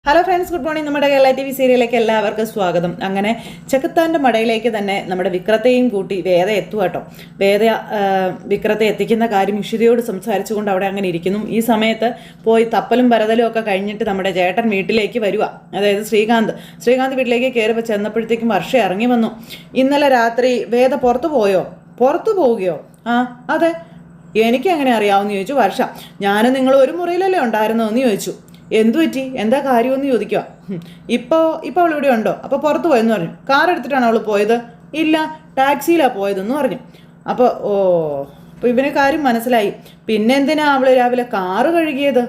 Hello friends, good morning. നമ്മുടെ Kerala TV സീരിയലിലേക്ക് എല്ലാവർക്കും സ്വാഗതം. അങ്ങനെ ചെകുത്താൻ്റെ മടയിലേക്ക് തന്നെ നമ്മുടെ വിക്രത്തെയും കൂട്ടി വേദ എത്തുക കേട്ടോ. വേദ വിക്രത്തെ എത്തിക്കുന്ന കാര്യം ഇഷിതയോട് സംസാരിച്ചുകൊണ്ട് അവിടെ അങ്ങനെ ഇരിക്കുന്നു. ഈ സമയത്ത് പോയി തപ്പലും പരതലും ഒക്കെ കഴിഞ്ഞിട്ട് നമ്മുടെ ചേട്ടൻ വീട്ടിലേക്ക് വരിക, അതായത് ശ്രീകാന്ത് വീട്ടിലേക്ക് കയറി ചെന്നപ്പോഴത്തേക്കും വർഷ ഇറങ്ങി വന്നു. ഇന്നലെ രാത്രി വേദ പുറത്തു പോവുകയോ? ആ അതെ, എനിക്ക് എങ്ങനെ അറിയാമെന്ന് ചോദിച്ചു വർഷ. ഞാനും നിങ്ങൾ ഒരു മുറിയിലല്ലേ ഉണ്ടായിരുന്നോ എന്ന് ചോദിച്ചു. എന്തു പറ്റി, എന്താ കാര്യമെന്ന് ചോദിക്കുക. ഇപ്പോൾ അവൾ ഇവിടെ ഉണ്ടോ? അപ്പോൾ പുറത്ത് പോയെന്ന് പറഞ്ഞു. കാർ എടുത്തിട്ടാണ് അവൾ പോയത്? ഇല്ല, ടാക്സിയിലാണ് പോയതെന്ന് പറഞ്ഞു. അപ്പോൾ അപ്പോൾ ഇവന് കാര്യം മനസ്സിലായി. പിന്നെ എന്തിനാ അവൾ രാവിലെ കാറ് കഴുകിയത്?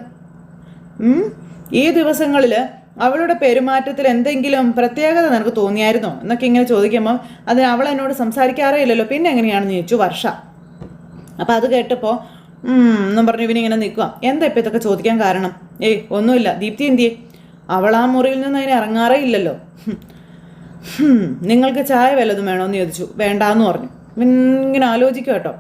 ഈ ദിവസങ്ങളിൽ അവളുടെ പെരുമാറ്റത്തിൽ എന്തെങ്കിലും പ്രത്യേകത നിനക്ക് തോന്നിയായിരുന്നോ എന്നൊക്കെ ഇങ്ങനെ ചോദിക്കുമ്പോൾ അതിന് അവൾ എന്നോട് സംസാരിക്കാറേ ഇല്ലല്ലോ, പിന്നെ എങ്ങനെയാണെന്ന് ചോദിച്ചു വർഷ. അപ്പോൾ അത് കേട്ടപ്പോൾ എന്നും പറഞ്ഞു ഇവനിങ്ങനെ നിൽക്കുക. എന്താ ഇപ്പം ഇതൊക്കെ ചോദിക്കാൻ കാരണം? ഒന്നുമില്ല. ദീപ്തി എന്തിയെ? അവൾ ആ മുറിയിൽ നിന്ന് അതിന് ഇറങ്ങാറേ ഇല്ലല്ലോ. നിങ്ങൾക്ക് ചായ വല്ലതും വേണമെന്ന് ചോദിച്ചു. വേണ്ടാന്ന് പറഞ്ഞു. ഇങ്ങനെ ആലോചിക്കും കേട്ടോ.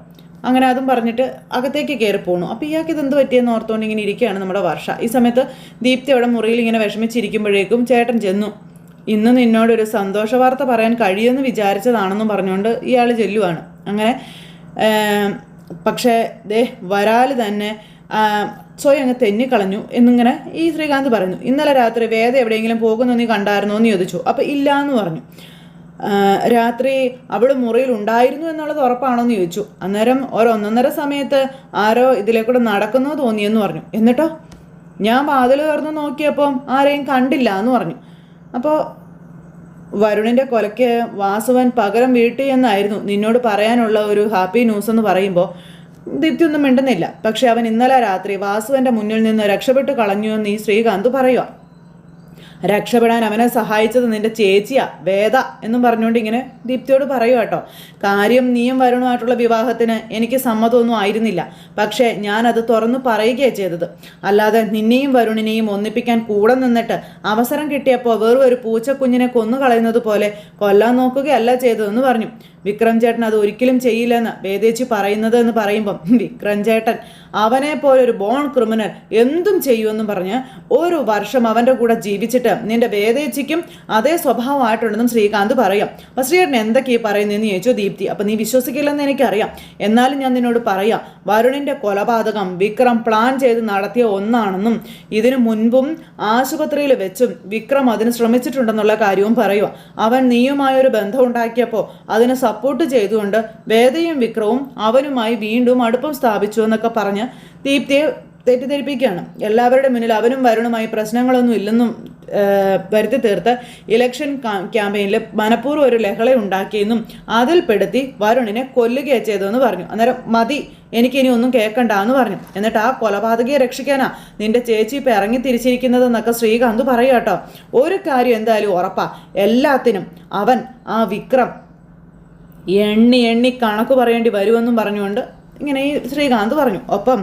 അങ്ങനെ അതും പറഞ്ഞിട്ട് അകത്തേക്ക് കയറി പോണു. അപ്പോൾ ഇയാൾക്ക് ഇതെന്ത് പറ്റിയെന്ന് ഓർത്തുകൊണ്ട് ഇങ്ങനെ ഇരിക്കുകയാണ് നമ്മുടെ വർഷ. ഈ സമയത്ത് ദീപ്തി അവിടെ മുറിയിൽ ഇങ്ങനെ വിഷമിച്ചിരിക്കുമ്പോഴേക്കും ചേട്ടൻ ചെന്നു. ഇന്ന് നിന്നോടൊരു സന്തോഷ വാർത്ത പറയാൻ കഴിയുമെന്ന് വിചാരിച്ചതാണെന്നും പറഞ്ഞുകൊണ്ട് ഇയാൾ ചെല്ലുവാണ്. അങ്ങനെ പക്ഷേ വരാൽ തന്നെ സ്വയം അങ്ങ് തെന്നിക്കളഞ്ഞു എന്നിങ്ങനെ ഈ ശ്രീകാന്ത് പറഞ്ഞു. ഇന്നലെ രാത്രി വേദ എവിടെയെങ്കിലും പോകുന്നു നീ കണ്ടായിരുന്നോ എന്ന് ചോദിച്ചു. അപ്പോൾ ഇല്ല എന്ന് പറഞ്ഞു. രാത്രി അവൾ മുറിയിൽ ഉണ്ടായിരുന്നു എന്നുള്ളത് ഉറപ്പാണോ എന്ന് ചോദിച്ചു. അന്നേരം 1:30 സമയത്ത് ആരോ ഇതിലേക്കൂടെ നടക്കുന്നോ തോന്നിയെന്ന് പറഞ്ഞു. എന്നിട്ടോ ഞാൻ വാതിൽ തുറന്ന് നോക്കിയപ്പം ആരെയും കണ്ടില്ല എന്ന് പറഞ്ഞു. അപ്പോൾ വരുണിൻ്റെ കൊലയ്ക്ക് വാസുവൻ പകരം വീട്ടി എന്നായിരുന്നു നിന്നോട് പറയാനുള്ള ഒരു ഹാപ്പി ന്യൂസ് എന്ന് പറയുമ്പോൾ ദീപ്തി ഒന്നും മിണ്ടുന്നില്ല. പക്ഷെ അവൻ ഇന്നലെ രാത്രി വാസുവൻ്റെ മുന്നിൽ നിന്ന് രക്ഷപ്പെട്ട് കളഞ്ഞു എന്ന് ഈ ശ്രീകാന്ത് പറയുക. രക്ഷപ്പെടാൻ അവനെ സഹായിച്ചത് നിന്റെ ചേച്ചിയാ വേദ എന്നും പറഞ്ഞുകൊണ്ട് ഇങ്ങനെ ദീപ്തിയോട് പറയുക കേട്ടോ. കാര്യം നീയും വരുണുമായിട്ടുള്ള വിവാഹത്തിന് എനിക്ക് സമ്മതമൊന്നും ആയിരുന്നില്ല. പക്ഷേ ഞാനത് തുറന്നു പറയുകയാണ് ചെയ്തത്. അല്ലാതെ നിന്നെയും വരുണിനെയും ഒന്നിപ്പിക്കാൻ കൂടെ നിന്നിട്ട് അവസരം കിട്ടിയപ്പോൾ ഒരു പൂച്ചക്കുഞ്ഞിനെ കൊന്നു കളയുന്നത് പോലെ കൊല്ലാൻ നോക്കുകയല്ല ചെയ്തതെന്ന് പറഞ്ഞു. വിക്രം ചേട്ടൻ അത് ഒരിക്കലും ചെയ്യില്ലെന്ന് വേദേച്ചി പറയുന്നത് എന്ന് പറയുമ്പം വിക്രം ചേട്ടൻ അവനെ പോലെ ഒരു ബോൺ ക്രിമിനൽ എന്തും ചെയ്യുമെന്ന് പറഞ്ഞ് 1 വർഷം അവൻ്റെ കൂടെ ജീവിച്ചിട്ട് നിന്റെ വേദേച്ചിക്കും അതേ സ്വഭാവമായിട്ടുണ്ടെന്നും ശ്രീകാന്ത് പറയാം. അപ്പോൾ ശ്രീയേട്ടൻ എന്തൊക്കെയാണ് പറയുന്നതെന്ന് ചോദിച്ചു ദീപ്തി. അപ്പം നീ വിശ്വസിക്കില്ലെന്ന് എനിക്കറിയാം, എന്നാലും ഞാൻ നിന്നോട് പറയാം, വരുണിൻ്റെ കൊലപാതകം വിക്രം പ്ലാൻ ചെയ്ത് നടത്തിയ ഒന്നാണെന്നും ഇതിനു മുൻപും ആശുപത്രിയിൽ വെച്ചും വിക്രം അതിന് ശ്രമിച്ചിട്ടുണ്ടെന്നുള്ള കാര്യവും പറയുക. അവൻ നീയുമായൊരു ബന്ധം ഉണ്ടാക്കിയപ്പോൾ അതിന് സപ്പോർട്ട് ചെയ്തുകൊണ്ട് വേദയും വിക്രവും അവനുമായി വീണ്ടും അടുപ്പം സ്ഥാപിച്ചു എന്നൊക്കെ പറഞ്ഞ് ദീപ്തിയെ തെറ്റിദ്ധരിപ്പിക്കുകയാണ്. എല്ലാവരുടെ മുന്നിൽ അവനും വരുണുമായി പ്രശ്നങ്ങളൊന്നും ഇല്ലെന്നും വരുത്തി തീർത്ത് ഇലക്ഷൻ ക്യാമ്പയിനിൽ മനഃപൂർവ്വം ഒരു ലഹള ഉണ്ടാക്കിയെന്നും അതിൽപ്പെടുത്തി വരുണിനെ കൊല്ലുകയാണ് ചെയ്തതെന്ന് പറഞ്ഞു. അന്നേരം മതി, എനിക്കിനി ഒന്നും കേൾക്കണ്ട എന്ന് പറഞ്ഞു. എന്നിട്ട് ആ കൊലപാതകയെ രക്ഷിക്കാനാ നിന്റെ ചേച്ചി ഇപ്പം ഇറങ്ങി തിരിച്ചിരിക്കുന്നതെന്നൊക്കെ ശ്രീകാന്ത് പറയുക കേട്ടോ. ഒരു കാര്യം എന്തായാലും ഉറപ്പാ, എല്ലാത്തിനും അവൻ ആ വിക്രം എണ്ണി കണക്ക് പറയേണ്ടി വരുമെന്നും പറഞ്ഞുകൊണ്ട് ഇങ്ങനെ ഈ ശ്രീകാന്ത് പറഞ്ഞു. ഒപ്പം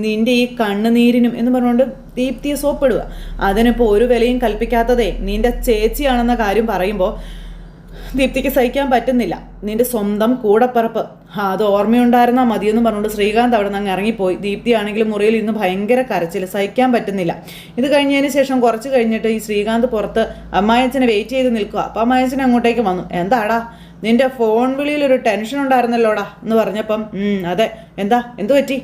നിന്റെ ഈ കണ്ണുനീരിനും എന്ന് പറഞ്ഞുകൊണ്ട് ദീപ്തിയെ സോപ്പിടുക. അതിനിപ്പോൾ ഒരു വിലയും കൽപ്പിക്കാത്തതേ നിന്റെ ചേച്ചിയാണെന്ന കാര്യം പറയുമ്പോൾ ദീപ്തിക്ക് സഹിക്കാൻ പറ്റുന്നില്ല. നിന്റെ സ്വന്തം കൂടപ്പിറപ്പ് അത് ഓർമ്മയുണ്ടായിരുന്നാൽ മതിയെന്ന് പറഞ്ഞുകൊണ്ട് ശ്രീകാന്ത് അവിടെ നിന്ന് ഇറങ്ങിപ്പോയി. ദീപ്തി ആണെങ്കിലും മുറിയിൽ ഇന്ന് ഭയങ്കര കരച്ചിൽ, സഹിക്കാൻ പറ്റുന്നില്ല. ഇത് കഴിഞ്ഞതിന് ശേഷം കുറച്ച് കഴിഞ്ഞിട്ട് ഈ ശ്രീകാന്ത് പുറത്ത് അമ്മായച്ചനെ വെയിറ്റ് ചെയ്ത് നിൽക്കുക. അപ്പം അമ്മായച്ചനെ അങ്ങോട്ടേക്ക് വന്നു. എന്താടാ നിന്റെ ഫോൺ വിളിയിൽ ഒരു ടെൻഷൻ ഉണ്ടായിരുന്നല്ലോടാ എന്ന് പറഞ്ഞപ്പം അതെ, എന്തു പറ്റി?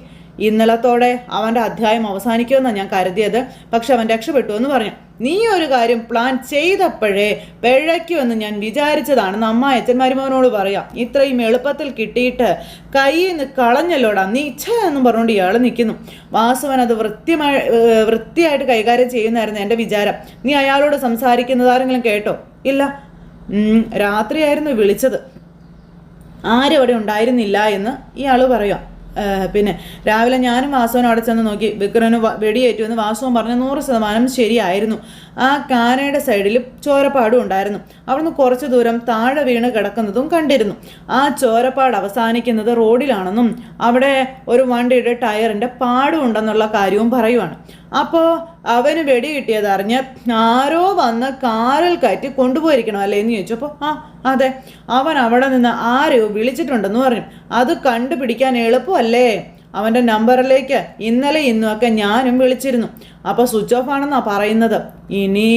ഇന്നലത്തോടെ അവൻ്റെ അധ്യായം അവസാനിക്കുമെന്നാണ് ഞാൻ കരുതിയത്, പക്ഷെ അവൻ രക്ഷപ്പെട്ടു എന്ന് പറഞ്ഞു. നീ ഒരു കാര്യം പ്ലാൻ ചെയ്തപ്പോഴേ പിഴയ്ക്കുമെന്ന് ഞാൻ വിചാരിച്ചതാണെന്ന് അമ്മായച്ചൻ മരുമകനോട് പറയാം. ഇത്രയും എളുപ്പത്തിൽ കിട്ടിയിട്ട് കയ്യിൽ നിന്ന് കളഞ്ഞല്ലോടാ നീ എന്നും പറഞ്ഞുകൊണ്ട് ഇയാൾ നിൽക്കുന്നു. വാസുവൻ അത് വൃത്തിയായിട്ട് കൈകാര്യം ചെയ്യുന്നതായിരുന്നു എൻ്റെ വിചാരം. നീ അയാളോട് സംസാരിക്കുന്നത് ആരെങ്കിലും കേട്ടോ? ഇല്ല, രാത്രിയായിരുന്നു വിളിച്ചത്, ആരും അവിടെ ഉണ്ടായിരുന്നില്ല എന്ന് ഇയാൾ പറയാം. പിന്നെ രാവിലെ ഞാനും വാസുവനും അവിടെ ചെന്ന് നോക്കി, വിക്രമിന് വെടിയേറ്റുമെന്ന് വാസുവൻ പറഞ്ഞ 100% ശരിയായിരുന്നു. ആ കാനയുടെ സൈഡിൽ ചോരപ്പാടും ഉണ്ടായിരുന്നു. അവിടുന്ന് കുറച്ച് ദൂരം താഴെ വീണ് കിടക്കുന്നതും കണ്ടിരുന്നു. ആ ചോരപ്പാട് അവസാനിക്കുന്നത് റോഡിലാണെന്നും അവിടെ ഒരു വണ്ടിയുടെ ടയറിൻ്റെ പാടും ഉണ്ടെന്നുള്ള കാര്യവും പറയുവാണ്. അപ്പോൾ അവന് വെടി കിട്ടിയതറിഞ്ഞ് ആരോ വന്ന് കാറിൽ കയറ്റി കൊണ്ടുപോയിരിക്കണം അല്ലേ എന്ന് ചോദിച്ചപ്പോൾ അതെ, അവൻ അവിടെ നിന്ന് ആരെയോ വിളിച്ചിട്ടുണ്ടെന്ന് പറഞ്ഞു. അത് കണ്ടുപിടിക്കാൻ എളുപ്പമല്ലേ? അവൻ്റെ നമ്പറിലേക്ക് ഇന്നലെ ഇന്നുമൊക്കെ ഞാനും വിളിച്ചിരുന്നു. അപ്പോൾ സ്വിച്ച് ഓഫ് ആണെന്നാണ് പറയുന്നത്. ഇനി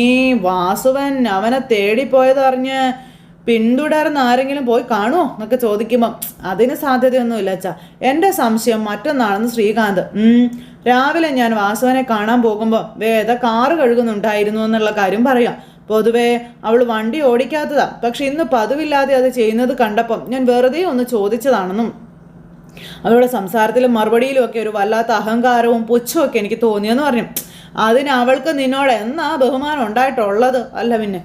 വാസുവൻ അവനെ തേടിപ്പോയതറിഞ്ഞ് പിന്തുടർന്ന് ആരെങ്കിലും പോയി കാണുമോ എന്നൊക്കെ ചോദിക്കുമ്പം അതിന് സാധ്യതയൊന്നുമില്ല അച്ഛാ. എൻ്റെ സംശയം മറ്റൊന്നാണെന്ന് ശ്രീകാന്ത്. രാവിലെ ഞാൻ വാസുവിനെ കാണാൻ പോകുമ്പോൾ വേദ കാറ് കഴുകുന്നുണ്ടായിരുന്നു എന്നുള്ള കാര്യം പറയാം. പൊതുവേ അവൾ വണ്ടി ഓടിക്കാത്തതാ. പക്ഷെ ഇന്ന് പതിവില്ലാതെ അത് ചെയ്യുന്നത് കണ്ടപ്പം ഞാൻ വെറുതെ ഒന്ന് ചോദിച്ചതാണെന്നും അവളുടെ സംസാരത്തിലും മറുപടിയിലും ഒക്കെ ഒരു വല്ലാത്ത അഹങ്കാരവും പുച്ഛവും ഒക്കെ എനിക്ക് തോന്നിയെന്ന് പറഞ്ഞു. അതിന് അവൾക്ക് നിന്നോട് എന്നാ ബഹുമാനം ഉണ്ടായിട്ടുള്ളത്? അല്ല പിന്നെ.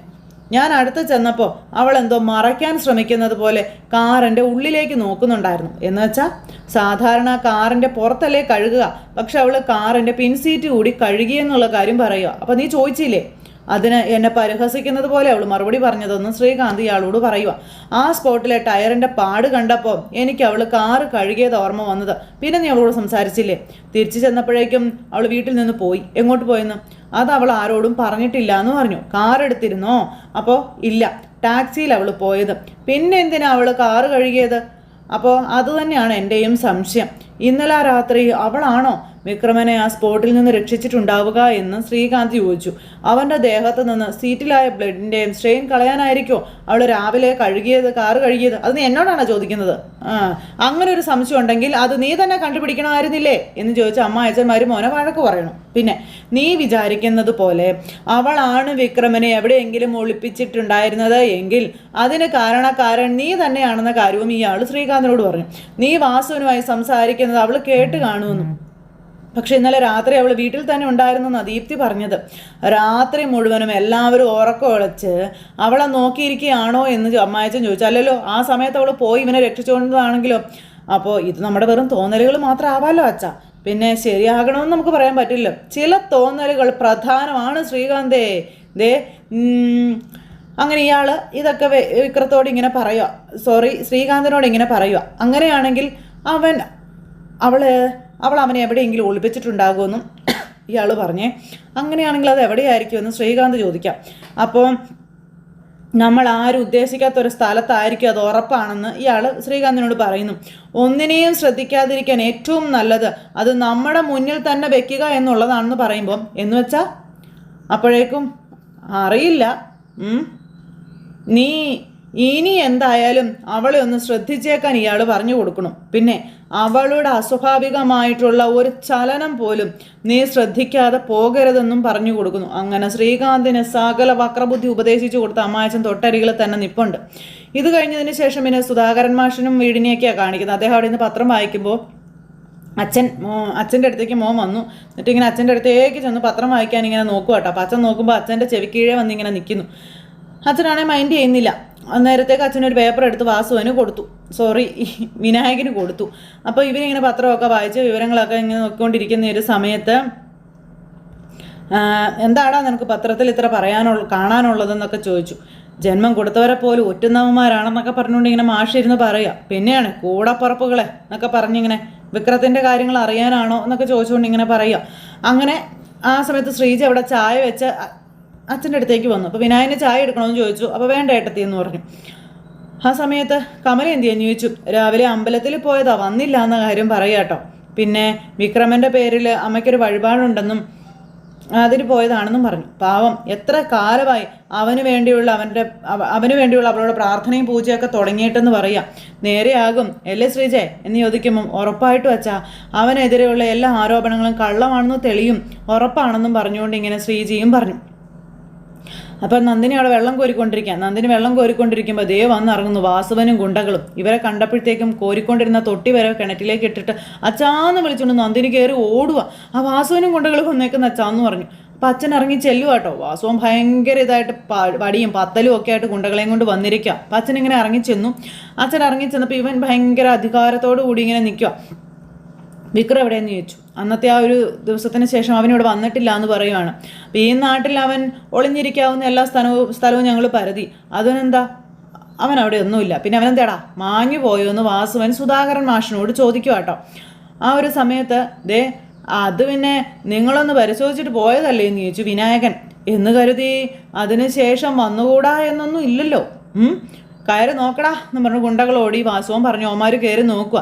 ഞാൻ അടുത്ത് ചെന്നപ്പോൾ അവൾ എന്തോ മറയ്ക്കാൻ ശ്രമിക്കുന്നത് പോലെ കാറിൻ്റെ ഉള്ളിലേക്ക് നോക്കുന്നുണ്ടായിരുന്നു. എന്ന് വെച്ചാൽ സാധാരണ കാറിൻ്റെ പുറത്തല്ലേ കഴുകുക, പക്ഷെ അവൾ കാറിൻ്റെ പിൻസീറ്റ് കൂടി കഴുകിയെന്നുള്ള കാര്യം പറയുക. അപ്പം നീ ചോദിച്ചില്ലേ? അതിന് എന്നെ പരിഹസിക്കുന്നത് പോലെ അവൾ മറുപടി പറഞ്ഞതെന്ന് ശ്രീകാന്ത് ഇയാളോട് പറയുക. ആ സ്പോട്ടിലെ ടയറിൻ്റെ പാട് കണ്ടപ്പോൾ എനിക്ക് അവൾ കാറ് കഴുകിയത് ഓർമ്മ വന്നത്. പിന്നെ നീ അവളോട് സംസാരിച്ചില്ലേ? തിരിച്ചു ചെന്നപ്പോഴേക്കും അവൾ വീട്ടിൽ നിന്ന് പോയി. എങ്ങോട്ട് പോയെന്ന് അത് അവൾ ആരോടും പറഞ്ഞിട്ടില്ല എന്ന് പറഞ്ഞു. കാർ എടുത്തിരുന്നോ? അപ്പോൾ ഇല്ല, ടാക്സിയിൽ അവൾ പോയത്. പിന്നെ എന്തിനാ അവൾ കാറ് കഴുകിയത്? അപ്പോൾ അതുതന്നെയാണ് എൻ്റെയും സംശയം. ഇന്നലെ രാത്രി അവളാണോ വിക്രമനെ ആ സ്പോട്ടിൽ നിന്ന് രക്ഷിച്ചിട്ടുണ്ടാവുക എന്ന് ശ്രീകാന്ത് ചോദിച്ചു. അവൻ്റെ ദേഹത്ത് നിന്ന് സീറ്റിലായ ബ്ലഡിൻ്റെയും സ്ട്രെയിൻ കളയാനായിരിക്കോ അവൾ രാവിലെ കാറ് കഴുകിയത്? അത് നീ എന്നോടാണോ ചോദിക്കുന്നത്? അങ്ങനെ ഒരു സംശയം ഉണ്ടെങ്കിൽ അത് നീ തന്നെ കണ്ടുപിടിക്കണമായിരുന്നില്ലേ എന്ന് ചോദിച്ച അച്ഛന്മാർ മോനെ വഴക്ക് പറയണം. പിന്നെ നീ വിചാരിക്കുന്നത് പോലെ അവളാണ് വിക്രമനെ എവിടെയെങ്കിലും ഒളിപ്പിച്ചിട്ടുണ്ടായിരുന്നത് എങ്കിൽ അതിന് കാരണക്കാരൻ നീ തന്നെയാണെന്ന കാര്യവും ഇയാൾ ശ്രീകാന്തിനോട് പറഞ്ഞു. നീ വാസുവിനുമായി സംസാരിക്കുന്നത് അവൾ കേട്ട് കാണുമെന്നും. പക്ഷെ ഇന്നലെ രാത്രി അവൾ വീട്ടിൽ തന്നെ ഉണ്ടായിരുന്നെന്നാണ് ദീപ്തി പറഞ്ഞത്. രാത്രി മുഴുവനും എല്ലാവരും ഉറക്കം ഒളിച്ച് അവളെ നോക്കിയിരിക്കുകയാണോ എന്ന് അമ്മായച്ചൻ ചോദിച്ചു. അല്ലല്ലോ, ആ സമയത്ത് അവൾ പോയി ഇവനെ രക്ഷിച്ചുകൊണ്ടതാണെങ്കിലോ? അപ്പോൾ ഇത് നമ്മുടെ വെറും തോന്നലുകൾ മാത്രം ആവാമല്ലോ അച്ഛാ. പിന്നെ ശരിയാകണമെന്ന് നമുക്ക് പറയാൻ പറ്റില്ല. ചില തോന്നലുകൾ പ്രധാനമാണ് ശ്രീകാന്തേ. അങ്ങനെ ഇയാൾ ഇതൊക്കെ വിക്രത്തോട് ഇങ്ങനെ പറയുക, ശ്രീകാന്തിനോട് ഇങ്ങനെ പറയുക. അങ്ങനെയാണെങ്കിൽ അവൾ അവനെ എവിടെയെങ്കിലും ഒളിപ്പിച്ചിട്ടുണ്ടാകുമെന്നും ഇയാൾ പറഞ്ഞേ. അങ്ങനെയാണെങ്കിൽ അത് എവിടെയായിരിക്കുമെന്ന് ശ്രീകാന്ത് ചോദിക്കാം. അപ്പോൾ നമ്മൾ ആരും ഉദ്ദേശിക്കാത്തൊരു സ്ഥലത്തായിരിക്കും, അത് ഉറപ്പാണെന്ന് ഇയാൾ ശ്രീകാന്തിനോട് പറയുന്നു. ഒന്നിനെയും ശ്രദ്ധിക്കാതിരിക്കാൻ ഏറ്റവും നല്ലത് അത് നമ്മുടെ മുന്നിൽ തന്നെ വെക്കുക എന്നുള്ളതാണെന്ന് പറയുമ്പം എന്ന് വെച്ചാൽ അപ്പോഴേക്കും അറിയില്ല. നീ ഇനി എന്തായാലും അവളെ ഒന്ന് ശ്രദ്ധിച്ചേക്കാൻ ഇയാൾ പറഞ്ഞു കൊടുക്കണം. പിന്നെ അവളുടെ അസ്വാഭാവികമായിട്ടുള്ള ഒരു ചലനം പോലും നീ ശ്രദ്ധിക്കാതെ പോകരുതെന്നും പറഞ്ഞു കൊടുക്കുന്നു. അങ്ങനെ ശ്രീകാന്തിന് സകല വക്രബുദ്ധി ഉപദേശിച്ചു കൊടുത്ത അമ്മായച്ചൻ തൊട്ടരികിൽ തന്നെ നിപ്പുണ്ട്. ഇത് കഴിഞ്ഞതിന് ശേഷം പിന്നെ സുധാകരൻ മാഷിനും വീടിനെയൊക്കെയാണ് കാണിക്കുന്നത്. അദ്ദേഹം അവിടെ നിന്ന് പത്രം വായിക്കുമ്പോൾ അച്ഛൻ്റെ അടുത്തേക്ക് മോൻ വന്നു. എന്നിട്ട് ഇങ്ങനെ അച്ഛൻ്റെ അടുത്തേക്ക് ചെന്ന് പത്രം വായിക്കാൻ ഇങ്ങനെ നോക്കുക കേട്ടോ. അപ്പം അച്ഛൻ നോക്കുമ്പോൾ അച്ഛൻ്റെ ചെവിക്കീഴെ വന്നിങ്ങനെ നിൽക്കുന്നു. അച്ഛനാണെങ്കിൽ മൈൻഡ് ചെയ്യുന്നില്ല. നേരത്തേക്ക് അച്ഛനൊരു പേപ്പർ എടുത്ത് വാസുവിന് കൊടുത്തു, വിനായകന് കൊടുത്തു. അപ്പോൾ ഇവരിങ്ങനെ പത്രമൊക്കെ വായിച്ച് വിവരങ്ങളൊക്കെ ഇങ്ങനെ നോക്കിക്കൊണ്ടിരിക്കുന്ന ഒരു സമയത്ത് എന്താടാ നിനക്ക് പത്രത്തിൽ ഇത്ര കാണാനുള്ളതെന്നൊക്കെ ചോദിച്ചു. ജന്മം കൊടുത്തവരെ പോലും ഒറ്റുന്നവന്മാരാണെന്നൊക്കെ പറഞ്ഞുകൊണ്ട് ഇങ്ങനെ മാഷിരുന്ന് പറയുക. പിന്നെയാണ് കൂടപ്പുറപ്പുകളെ എന്നൊക്കെ പറഞ്ഞിങ്ങനെ വിക്രത്തിൻ്റെ കാര്യങ്ങൾ അറിയാനാണോ എന്നൊക്കെ ചോദിച്ചുകൊണ്ട് ഇങ്ങനെ പറയുക. അങ്ങനെ ആ സമയത്ത് ശ്രീജ അവിടെ ചായ വെച്ച് അച്ഛൻ്റെ അടുത്തേക്ക് വന്നു. അപ്പോൾ വിനായകന് ചായ എടുക്കണമെന്ന് ചോദിച്ചു. അപ്പോൾ വേണ്ട ഏട്ടത്തി എന്ന് പറഞ്ഞു. ആ സമയത്ത് കമല എന്ത് ചെയ്യാൻ ചോദിച്ചു. രാവിലെ അമ്പലത്തിൽ പോയതാ, വന്നില്ല എന്ന കാര്യം പറയുക കേട്ടോ. പിന്നെ വിക്രമൻ്റെ പേരിൽ അമ്മയ്ക്കൊരു വഴിപാടുണ്ടെന്നും അതിന് പോയതാണെന്നും പറഞ്ഞു. പാവം, എത്ര കാലമായി അവന് വേണ്ടിയുള്ള അവളുടെ പ്രാർത്ഥനയും പൂജയൊക്കെ തുടങ്ങിയിട്ടെന്ന് പറയാം. നേരെയാകും അല്ലേ ശ്രീജയ എന്ന് ചോദിക്കുമ്പം ഉറപ്പായിട്ടും അച്ഛാ, അവനെതിരെയുള്ള എല്ലാ ആരോപണങ്ങളും കള്ളമാണെന്ന് തെളിയും, ഉറപ്പാണെന്നും പറഞ്ഞുകൊണ്ട് ഇങ്ങനെ ശ്രീജിയും പറഞ്ഞു. അപ്പം നന്ദിനി അവിടെ വെള്ളം കോരിക്കൊണ്ടിരിക്കുമ്പോൾ ദേ വന്നിറങ്ങുന്നു വാസുവനും ഗുണ്ടകളും. ഇവരെ കണ്ടപ്പോഴത്തേക്കും കോരിക്കൊണ്ടിരുന്ന തൊട്ടി വരെ കിണറ്റിലേക്ക് ഇട്ടിട്ട് അച്ചാന്ന് വിളിച്ചുകൊണ്ട് നന്ദിനി കയറി ഓടുക. ആ വാസുവനും ഗുണ്ടകളും വന്നേക്കുന്ന അച്ചാന്ന് പറഞ്ഞു. അപ്പം അച്ഛൻ ഇറങ്ങി ചെല്ലുക കേട്ടോ. വാസുവൻ ഭയങ്കര ഇതായിട്ട് വടിയും പത്തലും ഒക്കെ ആയിട്ട് ഗുണ്ടകളെയും കൊണ്ട് വന്നിരിക്കുക. അപ്പം അച്ഛൻ ഇങ്ങനെ ഇറങ്ങിച്ചെന്നു. അച്ഛൻ ഇറങ്ങിച്ചെന്നപ്പോൾ ഇവൻ ഭയങ്കര അധികാരത്തോടു കൂടി ഇങ്ങനെ നിൽക്കുക. വിക്രം എവിടെയെന്ന് ചോദിച്ചു. അന്നത്തെ ആ ഒരു ദിവസത്തിന് ശേഷം അവനിവിടെ വന്നിട്ടില്ല എന്ന് പറയുവാണ്. അപ്പം ഈ നാട്ടിൽ അവൻ ഒളിഞ്ഞിരിക്കാവുന്ന എല്ലാ സ്ഥലവും ഞങ്ങൾ പരതി. അതിനെന്താ, അവൻ അവിടെ ഒന്നുമില്ല. പിന്നെ അവനെന്താടാ മാഞ്ഞു പോയോ എന്ന് വാസുവൻ സുധാകരൻ മാഷിനോട് ചോദിക്കുക കേട്ടോ. ആ ഒരു സമയത്ത് അത് പിന്നെ നിങ്ങളൊന്ന് പരിശോധിച്ചിട്ട് പോയതല്ലേ എന്ന് ചോദിച്ചു വിനായകൻ. എന്ന് കരുതി അതിന് ശേഷം വന്നുകൂടാ എന്നൊന്നും ഇല്ലല്ലോ. കയറി നോക്കടാ എന്ന് പറഞ്ഞു ഗുണ്ടകൾ ഓടി. വാസുവൻ പറഞ്ഞു ഓമാർ കയറി നോക്കുക.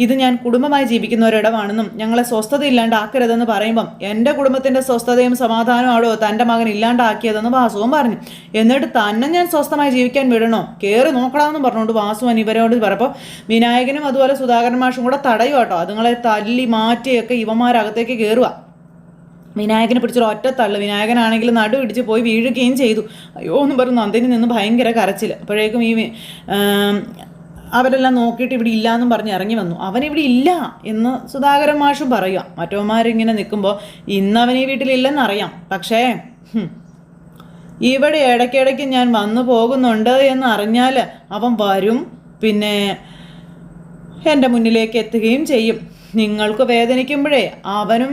ഇത് ഞാൻ കുടുംബമായി ജീവിക്കുന്ന ഒരിടമാണെന്നും ഞങ്ങളെ സ്വസ്ഥത ഇല്ലാണ്ടാക്കരുതെന്ന് പറയുമ്പം എൻ്റെ കുടുംബത്തിൻ്റെ സ്വസ്ഥതയും സമാധാനമാണോ തൻ്റെ മകൻ ഇല്ലാണ്ടാക്കിയതെന്ന് വാസുവൻ പറഞ്ഞു. എന്നിട്ട് തന്നെ ഞാൻ സ്വസ്ഥമായി ജീവിക്കാൻ വിടണോ, കയറി നോക്കണമെന്ന് പറഞ്ഞുകൊണ്ട് വാസുവൻ ഇവരോട് പറഞ്ഞപ്പോൾ വിനായകനും അതുപോലെ സുധാകരൻ മാഷും കൂടെ തടയും കേട്ടോ. അതുങ്ങളെ തല്ലി മാറ്റിയൊക്കെ ഇവന്മാരകത്തേക്ക് കയറുക. വിനായകനെ പിടിച്ചൊരു ഒറ്റ തള്ളു. വിനായകനാണെങ്കിൽ നടു ഇടിച്ച് പോയി വീഴുകയും ചെയ്തു. അയ്യോ എന്ന് പറഞ്ഞു നന്ദിനി നിന്ന് ഭയങ്കര കരച്ചിൽ. അപ്പോഴേക്കും ഈ അവരെല്ലാം നോക്കിയിട്ട് ഇവിടെ ഇല്ല എന്നും പറഞ്ഞ് ഇറങ്ങി വന്നു. അവനിവിടെ ഇല്ല എന്ന് സുധാകരൻ മാഷും പറയുക. മറ്റവന്മാരിങ്ങനെ നിൽക്കുമ്പോൾ ഇന്നവൻ ഈ വീട്ടിലില്ലെന്നറിയാം, പക്ഷേ ഇവിടെ ഇടയ്ക്കിടയ്ക്ക് ഞാൻ വന്നു പോകുന്നുണ്ട് എന്ന് അറിഞ്ഞാൽ അവൻ വരും, പിന്നെ എൻ്റെ മുന്നിലേക്ക് എത്തുകയും ചെയ്യും. നിങ്ങൾക്ക് വേദനിക്കുമ്പോഴേ അവനും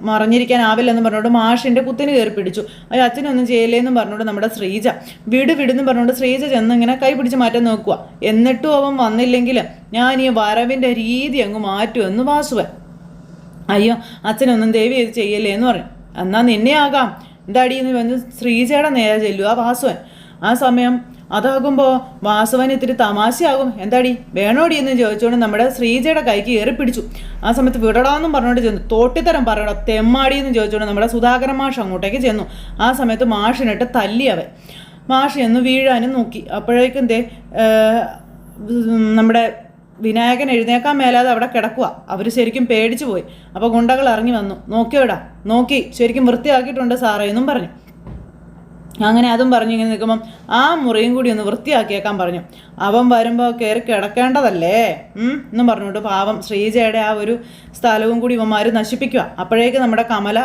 മറിഞ്ഞിരിക്കാനാവില്ലെന്ന് പറഞ്ഞുകൊണ്ട് മാഷിൻ്റെ കുത്തിന് കയറി പിടിച്ചു. അത് അച്ഛനൊന്നും ചെയ്യലേന്നും പറഞ്ഞുകൊണ്ട് നമ്മുടെ ശ്രീജ വിടുന്ന് പറഞ്ഞുകൊണ്ട് ശ്രീജ ചെന്ന് ഇങ്ങനെ കൈ പിടിച്ച് മാറ്റാൻ നോക്കുക. എന്നിട്ടും അവൻ വന്നില്ലെങ്കിൽ ഞാൻ ഈ വരവിൻ്റെ രീതി അങ്ങ് മാറ്റുമെന്ന് വാസുവൻ. അയ്യോ അച്ഛനൊന്നും ദേവി ഇത് ചെയ്യല്ലേ എന്ന് പറഞ്ഞു. എന്നാൽ നിന്നെ ആകാം എന്താടിയെന്ന് പറഞ്ഞ് ശ്രീജയുടെ നേരെ ചെല്ലുക വാസുവൻ. ആ സമയം അതാകുമ്പോൾ വാസുവൻ ഇത്തിരി തമാശയാകും. എന്താടി വേണോടി എന്ന് ചോദിച്ചുകൊണ്ട് നമ്മുടെ ശ്രീജയുടെ കൈക്ക് കയറി പിടിച്ചു. ആ സമയത്ത് വിടടാന്നും പറഞ്ഞുകൊണ്ട് ചെന്നു. തോട്ടിത്തരം പറയണോ തെമ്മാടി എന്ന് ചോദിച്ചുകൊണ്ട് നമ്മുടെ സുധാകരൻ മാഷ് അങ്ങോട്ടേക്ക് ചെന്നു. ആ സമയത്ത് മാഷിനിട്ട് തല്ലിയവൻ. മാഷ് എന്ന് വീഴാനും നോക്കി. അപ്പോഴേക്കും നമ്മുടെ വിനായകൻ എഴുന്നേക്കാൻ മേലാതെ അവിടെ കിടക്കുക. അവർ ശരിക്കും പേടിച്ചു പോയി. അപ്പോൾ ഗുണ്ടകൾ ഇറങ്ങി വന്നു. നോക്കിയോടാ നോക്കി ശരിക്കും വൃത്തിയാക്കിയിട്ടുണ്ട് സാറേ എന്നും പറഞ്ഞു. അങ്ങനെ അതും പറഞ്ഞു ഇങ്ങനെ നിൽക്കുമ്പം ആ മുറിയും കൂടി ഒന്ന് വൃത്തിയാക്കിയേക്കാൻ പറഞ്ഞു. അവൻ വരുമ്പോൾ കയറി കിടക്കേണ്ടതല്ലേ എന്നും പറഞ്ഞുകൊണ്ട് പാവം ശ്രീജയുടെ ആ ഒരു സ്ഥലവും കൂടി ഇവന്മാർ നശിപ്പിക്കുക. അപ്പോഴേക്ക് നമ്മുടെ കമല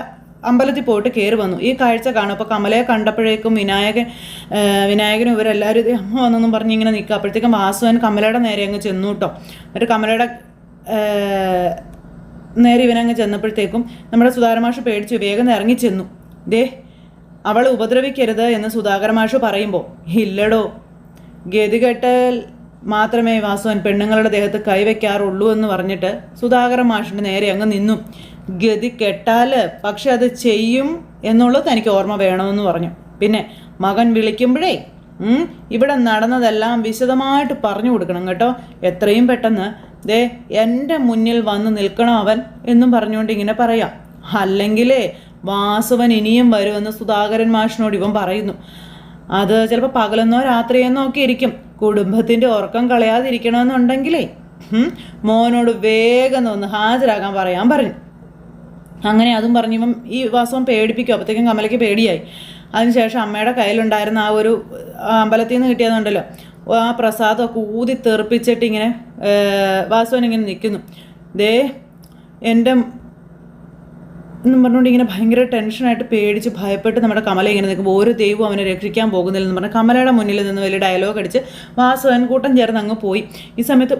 അമ്പലത്തിൽ പോയിട്ട് കയറി വന്നു. ഈ കാഴ്ച കാണും. അപ്പോൾ കമലയെ കണ്ടപ്പോഴേക്കും വിനായകനും ഇവരെല്ലാവരും അമ്മ വന്നെന്നും പറഞ്ഞ് ഇങ്ങനെ നിൽക്കുക. അപ്പോഴത്തേക്കും വാസുവൻ കമലയുടെ നേരെ അങ്ങ് ചെന്നു കേട്ടോ. എന്നിട്ട് കമലയുടെ നേരെ ഇവനങ്ങ് ചെന്നപ്പോഴത്തേക്കും നമ്മുടെ സുധാകരൻ മാഷ് പേടിച്ചു വേഗം ഇറങ്ങി ചെന്നു. അവളെ ഉപദ്രവിക്കരുത് എന്ന് സുധാകരൻ മാഷ് പറയുമ്പോൾ ഇല്ലടോ, ഗതികെട്ടാൽ മാത്രമേ വാസുവൻ പെണ്ണുങ്ങളുടെ ദേഹത്ത് കൈവയ്ക്കാറുള്ളൂ എന്ന് പറഞ്ഞിട്ട് സുധാകരൻ മാഷിൻ്റെ നേരെ അങ്ങ് നിന്നു. ഗതി കെട്ടാൽ പക്ഷെ അത് ചെയ്യും എന്നുള്ളത് എനിക്ക് ഓർമ്മ വേണമെന്ന് പറഞ്ഞു. പിന്നെ മകൻ വിളിക്കുമ്പോഴേ ഇവിടെ നടന്നതെല്ലാം വിശദമായിട്ട് പറഞ്ഞു കൊടുക്കണം കേട്ടോ. എത്രയും പെട്ടെന്ന് എൻ്റെ മുന്നിൽ വന്ന് നിൽക്കണം അവൻ എന്നും പറഞ്ഞുകൊണ്ട് ഇങ്ങനെ പറയാം. അല്ലെങ്കിലേ വാസുവൻ ഇനിയും വരുമെന്ന് സുധാകരൻ മാഷിനോട് ഇവൻ പറയുന്നു. അത് ചിലപ്പോൾ പകലെന്നോ രാത്രിയെന്നോ ഒക്കെ ഇരിക്കും. കുടുംബത്തിൻ്റെ ഉറക്കം കളയാതിരിക്കണമെന്നുണ്ടെങ്കിലേ മോനോട് വേഗം ഒന്ന് ഹാജരാക്കാൻ പറയാൻ പറഞ്ഞു. അങ്ങനെ അതും പറഞ്ഞപ്പം ഈ വാസുവൻ പേടിപ്പിക്കും. അപ്പോഴത്തേക്കും കമലയ്ക്ക് പേടിയായി. അതിനുശേഷം അമ്മയുടെ കയ്യിലുണ്ടായിരുന്ന ആ ഒരു അമ്പലത്തിൽ നിന്ന് കിട്ടിയതുണ്ടല്ലോ ആ പ്രസാദമൊക്കെ ഊതി തെറിപ്പിച്ചിട്ട് ഇങ്ങനെ വാസുവൻ ഇങ്ങനെ നിൽക്കുന്നു. എൻ്റെ എന്നും പറഞ്ഞുകൊണ്ട് ഇങ്ങനെ ഭയങ്കര ടെൻഷനായിട്ട് പേടിച്ച് ഭയപ്പെട്ട് നമ്മുടെ കമല ഇങ്ങനെ നിൽക്കുമ്പോൾ ഓരോ ദൈവവും അവനെ രക്ഷിക്കാൻ പോകുന്നില്ലെന്ന് പറഞ്ഞാൽ കമലയുടെ മുന്നിൽ നിന്ന് വലിയ ഡയലോഗ് അടിച്ച് വാസുവൻ കൂട്ടം ചേർന്ന് അങ്ങ് പോയി. ഈ സമയത്ത്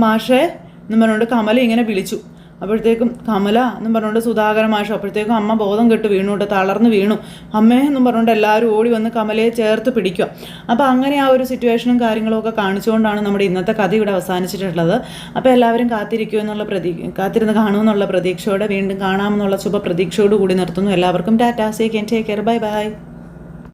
മാഷേ എന്നും പറഞ്ഞുകൊണ്ട് കമല ഇങ്ങനെ വിളിച്ചു. അപ്പോഴത്തേക്കും കമല എന്നും പറഞ്ഞുകൊണ്ട് സുധാകരൻ മാഷ്. അപ്പോഴത്തേക്കും അമ്മ ബോധം കെട്ട് വീണു കേട്ടോ, തളർന്ന് വീണു. അമ്മേ എന്നും പറഞ്ഞുകൊണ്ട് എല്ലാവരും ഓടി വന്ന് കമലയെ ചേർത്ത് പിടിക്കുക. അപ്പോൾ അങ്ങനെ ആ ഒരു സിറ്റുവേഷനും കാര്യങ്ങളും ഒക്കെ കാണിച്ചുകൊണ്ടാണ് നമ്മുടെ ഇന്നത്തെ കഥ ഇവിടെ അവസാനിച്ചിട്ടുള്ളത്. അപ്പോൾ എല്ലാവരും കാത്തിരുന്ന് കാണുമെന്നുള്ള പ്രതീക്ഷയോടെ വീണ്ടും കാണാമെന്നുള്ള ശുഭ പ്രതീക്ഷയോട് കൂടി നിർത്തുന്നു. എല്ലാവർക്കും ടാറ്റാ, സേ കെൻ, ടേക്ക് കെയർ, ബൈ ബൈ.